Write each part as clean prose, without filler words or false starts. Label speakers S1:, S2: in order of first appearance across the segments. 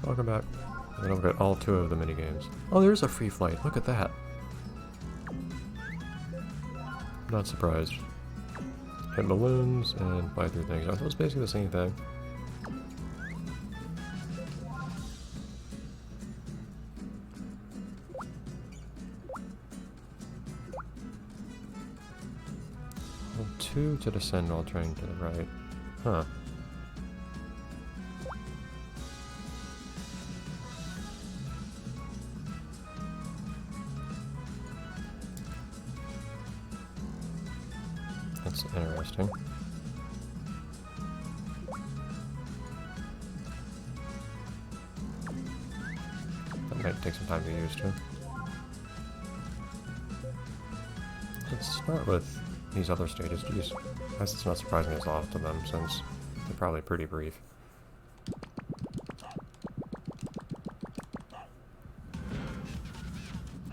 S1: Welcome back. And I've got all 2 of the minigames. Oh, there's a free flight. Look at that. Not surprised. Hit balloons and fly through things. Aren't those basically the same thing? Hold 2 to descend while turning to the right. Huh. That's interesting. That might take some time to get used to. Let's start with these other stages. Geez, I guess it's not surprising there's a lot of them since they're probably pretty brief.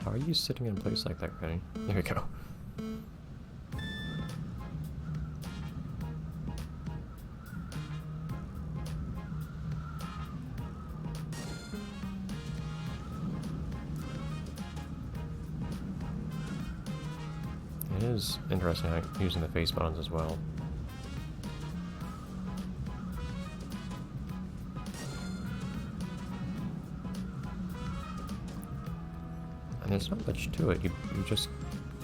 S1: How are you sitting in place like that, Kenny? There we go. It is interesting how using the face buttons as well. And there's not much to it. You just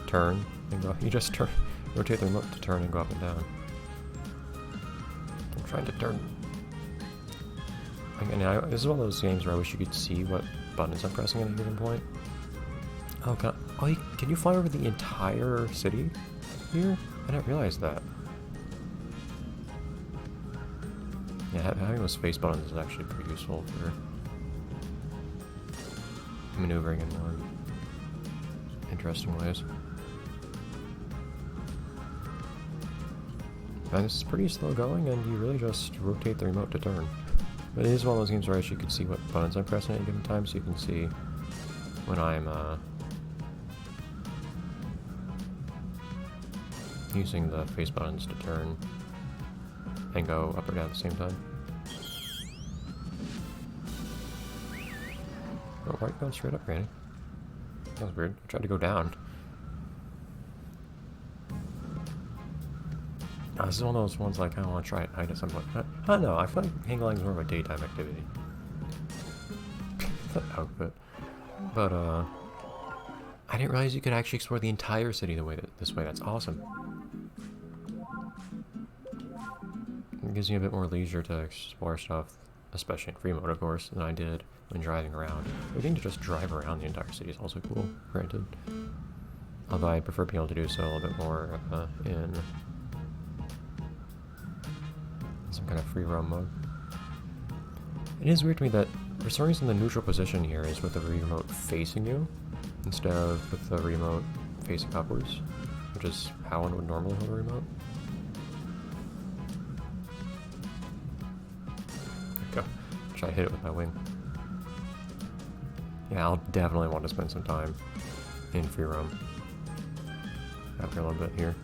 S1: turn and go. You just turn, rotate the remote to turn and go up and down. I'm trying to turn. Again, this is one of those games where I wish you could see what buttons I'm pressing at a given point. Oh, can you fly over the entire city here? I didn't realize that. Yeah, having those face buttons is actually pretty useful for maneuvering in more interesting ways. And this is pretty slow going, and you really just rotate the remote to turn. But it is one of those games where I actually could see what buttons I'm pressing at a given time, so you can see when I'm using the face buttons to turn and go up or down at the same time. Oh, why are you going straight up, Granny? That was weird. I tried to go down. Oh, this is one of those ones like I want to try at night at some point. I don't know, I feel like hang gliding is more of a daytime activity. That outfit. But, I didn't realize you could actually explore the entire city this way. That's awesome. It gives you a bit more leisure to explore stuff, especially in free mode, of course, than I did when driving around. Getting to just drive around the entire city is also cool, granted. Although I prefer being able to do so a little bit more in some kind of free roam mode. It is weird to me that for some reason the neutral position here is with the remote facing you instead of with the remote facing upwards, which is how one would normally hold a remote. There we go. Try to hit it with my wing. Yeah, I'll definitely want to spend some time in free roam after a little bit here.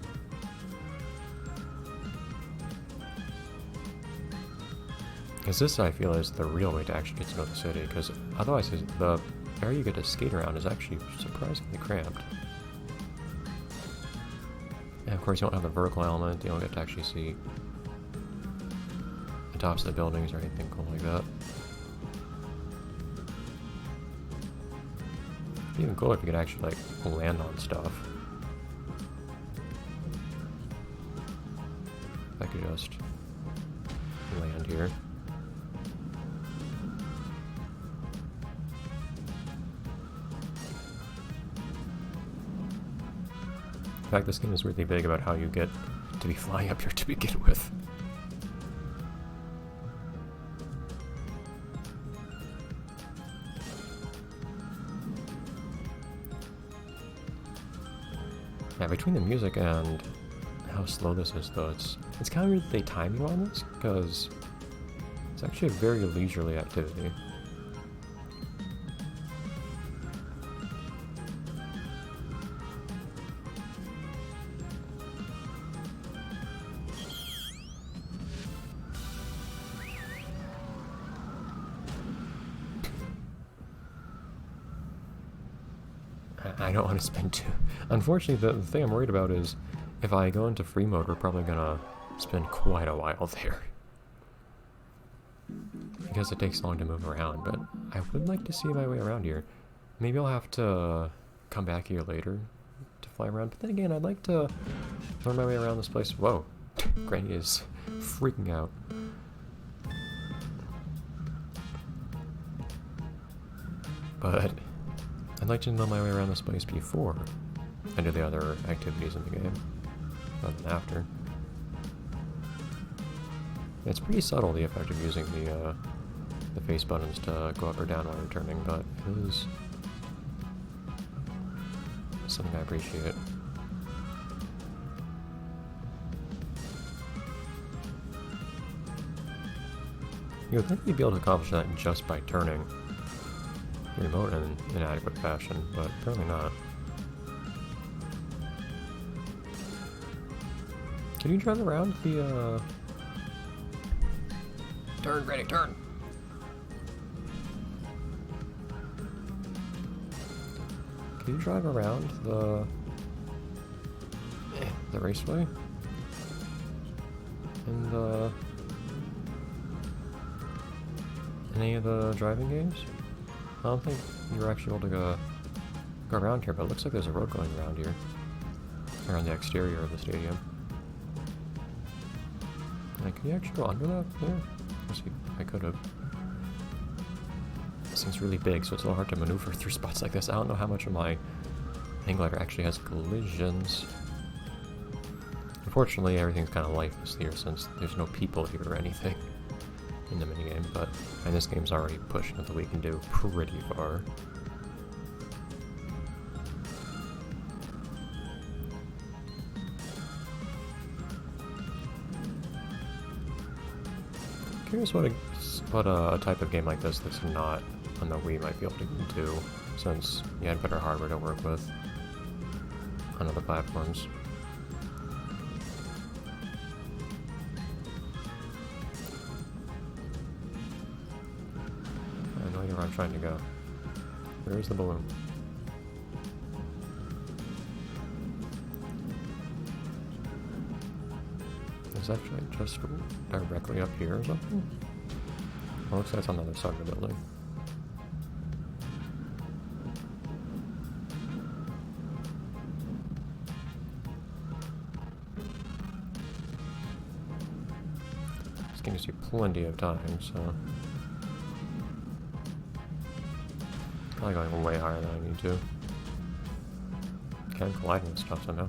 S1: Because this, I feel, is the real way to actually get to know the city, because otherwise the area you get to skate around is actually surprisingly cramped. And of course you don't have the vertical element, you don't get to actually see the tops of the buildings or anything cool like that. It'd be even cooler if you could actually, like, land on stuff. If I could just land here. In fact, this game is really big about how you get to be flying up here to begin with. Yeah, between the music and how slow this is, though, it's kind of weird that they time you on this, because it's actually a very leisurely activity. I don't want to spend too... Unfortunately, the thing I'm worried about is if I go into free mode, we're probably gonna spend quite a while there. Because it takes long to move around, but I would like to see my way around here. Maybe I'll have to come back here later to fly around, but then again, I'd like to learn my way around this place. Whoa, Granny is freaking out. But I'd like to know my way around this place before I do the other activities in the game, rather than after. It's pretty subtle, the effect of using the face buttons to go up or down while you're turning, but it is something I appreciate. You would think you'd be able to accomplish that just by turning the remote in an adequate fashion, but apparently not. Can you drive around the, Turn, Granny, turn! Can you drive around the raceway? And, any of the driving games? I don't think you were actually able to go around here, but it looks like there's a road going around here. Around the exterior of the stadium. Like, can you actually go under that there? Let's see, I could have. This thing's really big, so it's a little hard to maneuver through spots like this. I don't know how much of my hang glider actually has collisions. Unfortunately, everything's kind of lifeless here since there's no people here or anything in the minigame, but and this game's already pushing it that we can do pretty far. Curious what a type of game like this that's not on the Wii might be able to do, since you had better hardware to work with on other platforms. I know where I'm trying to go. Where's the balloon? Is that just directly up here or something? Oh, looks like it's on the other side of the building. This game gives you plenty of time, so probably going way higher than I need to. Can't collide with stuff somehow.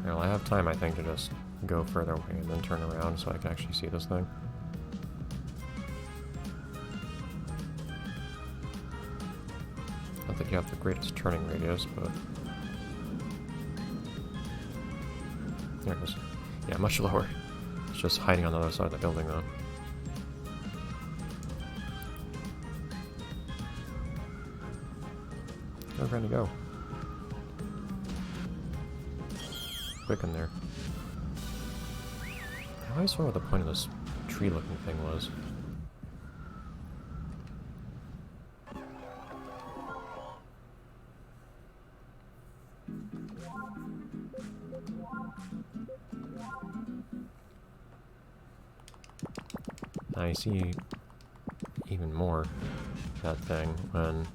S1: Well, I have time, I think, to just go further away and then turn around so I can actually see this thing. Not that you have the greatest turning radius, but there it is. Yeah, much lower. It's just hiding on the other side of the building, though. Where's Randy go? Quick in there. I always wonder what the point of this tree-looking thing was. I see even more that thing when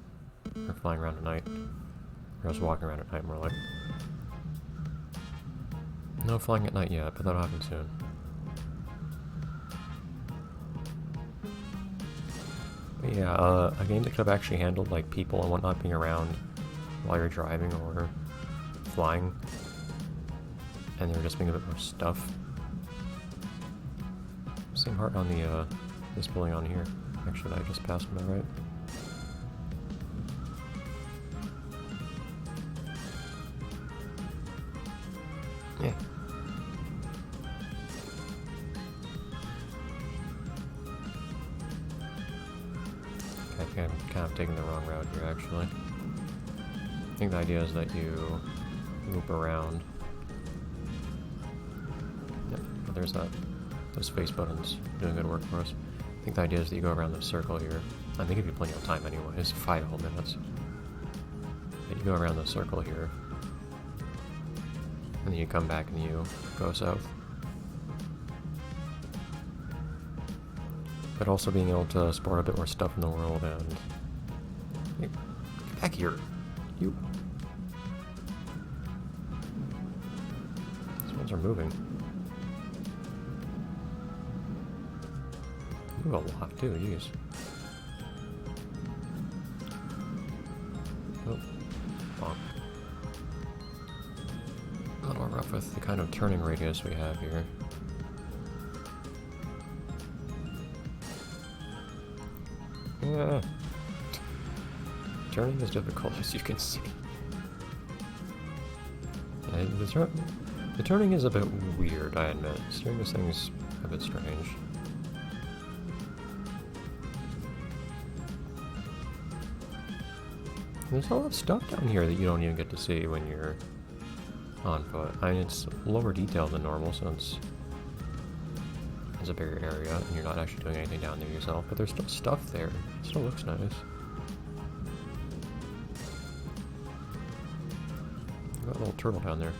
S1: we're flying around at night. Or I was walking around at night, more like. No flying at night yet, but that'll happen soon. But yeah, a game that could have actually handled like people and whatnot being around while you're driving or flying, and there just being a bit more stuff. Same heart on the this building on here. Actually, I just passed, am I right? Yeah. I think I'm kind of taking the wrong route here, actually. I think the idea is that you loop around. Yep, but there's that. Those face buttons doing good work for us. I think the idea is that you go around the circle here. I think if you plenty of time anyways, 5 whole minutes. that you go around the circle here. And then you come back and you go south. But also being able to explore a bit more stuff in the world and... Hey, get back here! You... These ones are moving. You move a lot too, jeez. Oh, bonk. A little rough with the kind of turning radius we have here. Yeah. Turning is difficult, as you can see. The turning is a bit weird, I admit. Steering this thing is a bit strange. There's a lot of stuff down here that you don't even get to see when you're on foot. I mean, it's lower detail than normal since it's a bigger area and you're not actually doing anything down there yourself, but there's still stuff there. It still looks nice. Got a little turtle down there.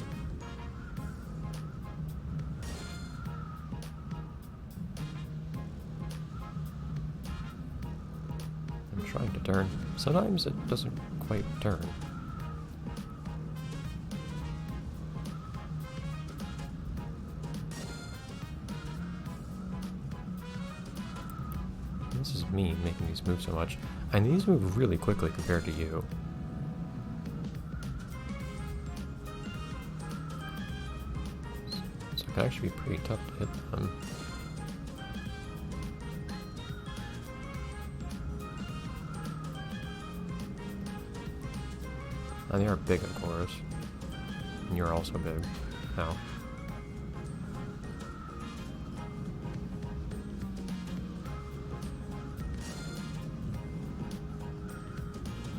S1: I'm trying to turn. Sometimes it doesn't quite turn. This is me making these move so much. And these move really quickly compared to you. So it can actually be pretty tough to hit them. And they are big, of course. And you're also big. Ow.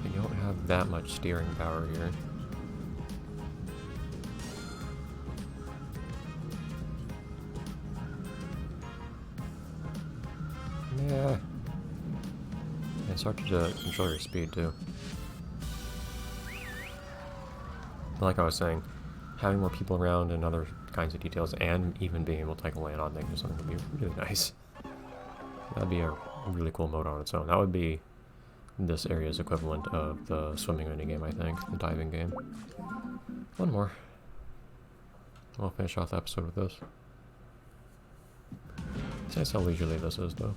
S1: You don't have that much steering power here. Yeah. It's hard to control your speed, too. Like I was saying, having more people around and other kinds of details, and even being able to like land on things or something would be really nice. That'd be a really cool mode on its own. That would be this area's equivalent of the swimming minigame, I think, the diving game. One more. I'll finish off the episode with this. It's nice how leisurely this is, though.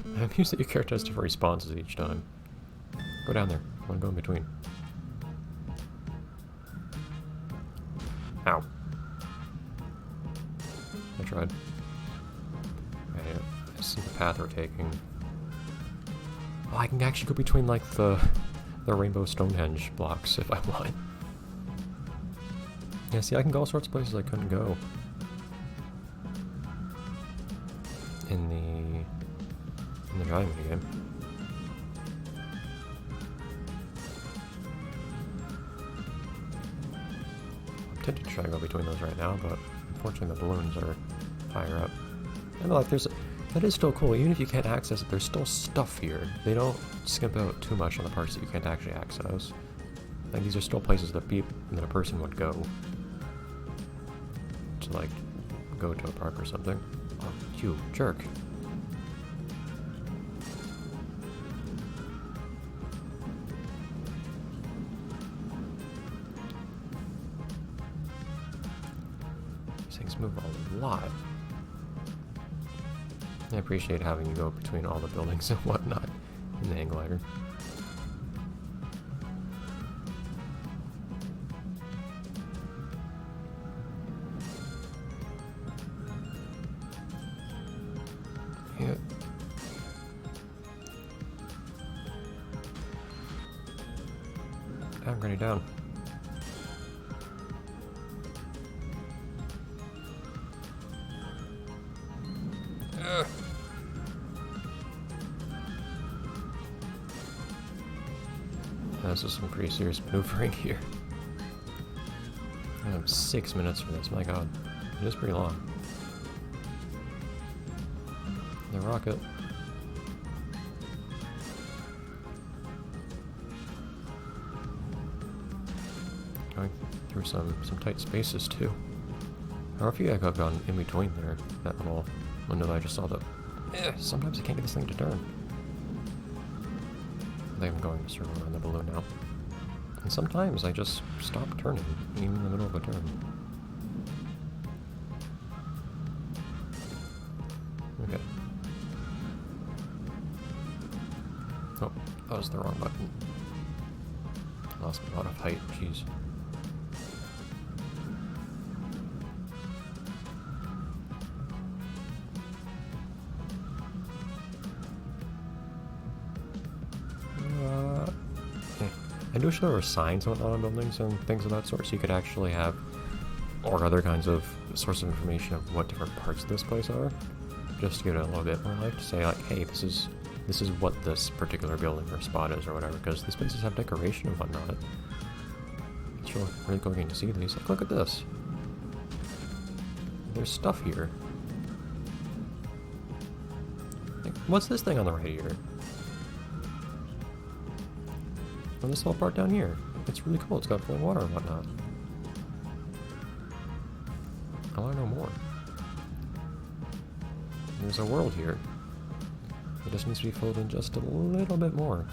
S1: I'm amused that your character has different responses each time. Go down there. I want to go in between. Ow. I tried. I see the path we're taking. Oh, I can actually go between, like, the rainbow Stonehenge blocks if I want. Yeah, see, I can go all sorts of places I couldn't go in the driving game. I'm tempted to try to go between those right now, but unfortunately the balloons are higher up. And like, that is still cool. Even if you can't access it, there's still stuff here. They don't skimp out too much on the parts that you can't actually access. Like, these are still places that a person would go to, like, go to a park or something. Oh, you jerk. These things move a lot. I appreciate having you go between all the buildings and whatnot in the hang glider. Yeah. I'm running down. This is some pretty serious maneuvering here. I have 6 minutes for this, my god. It is pretty long. The rocket. going through some tight spaces too. Or if you had gone in between there, that little window that I just saw that. Sometimes I can't get this thing to turn. I think I'm going to circle around the balloon now. And sometimes I just stop turning, even in the middle of a turn. Okay. Oh, that was the wrong button. Lost a lot of height, jeez. I do wish there were signs and whatnot on buildings and things of that sort, so you could actually have, or other kinds of source of information of what different parts of this place are, just to give it a little bit more life, to say like, hey, this is what this particular building or spot is or whatever, because these places have decoration and whatnot. It's really cool getting to see these. Like, look at this. There's stuff here. Like, what's this thing on the right here? And this little part down here. It's really cool. It's got flowing water and whatnot. I want to know more. There's a world here. It just needs to be filled in just a little bit more.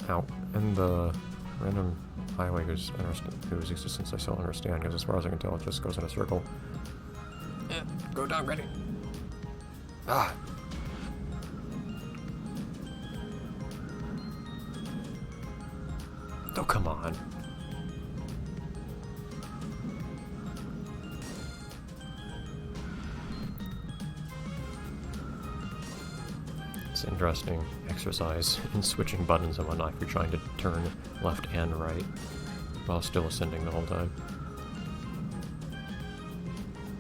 S1: Ow. And the random highway whose existence I still understand, because as far as I can tell, it just goes in a circle. Go down, ready. Ah! Oh, come on. It's an interesting exercise in switching buttons and whatnot if you're trying to turn left and right while still ascending the whole time.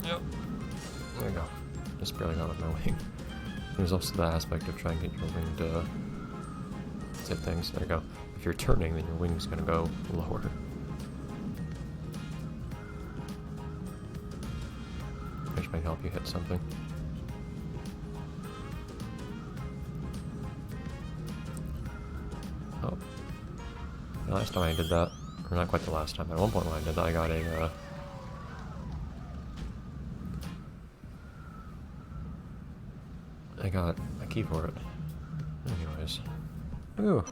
S1: Yep. There you go. Just barely got with my wing. There's also the aspect of trying to get your wing to zip things. There you go. If you're turning, then your wing's gonna go lower. Which might help you hit something. Oh. The last time I did that, or not quite the last time, but at one point when I did that, I got a key for it. Anyways. Ooh.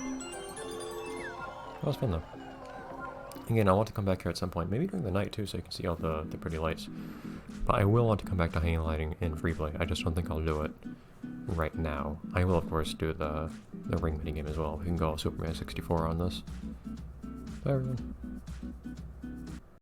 S1: That was fun though. Again, I want to come back here at some point, maybe during the night too, so you can see all the pretty lights. But I will want to come back to hanging lighting in Freeplay. I just don't think I'll do it right now. I will, of course, do the ring minigame as well. We can go Superman 64 on this. Bye everyone.